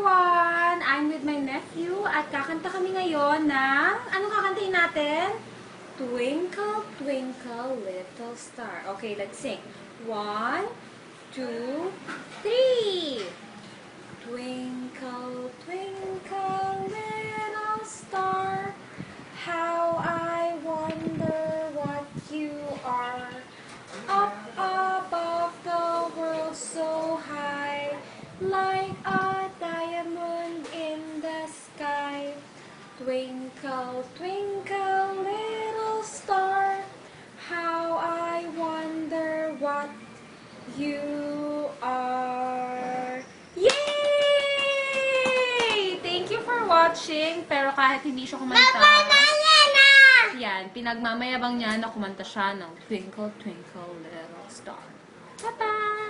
everyone! I'm with my nephew at kakanta kami ngayon ng... Anong kakantahin natin? Twinkle, twinkle, little star. Okay, let's sing. 1, 2, 3. Twinkle, twinkle, little star, how I wonder what you are. Up above the world so high, like a diamond in the sky. Twinkle, twinkle, little star, how I wonder what you are. Yay! Thank you for watching. Pero kahit hindi siya kumanta, yan, pinagmamayabang niya na kumanta siya ng Twinkle, Twinkle, Little Star. Bye-bye!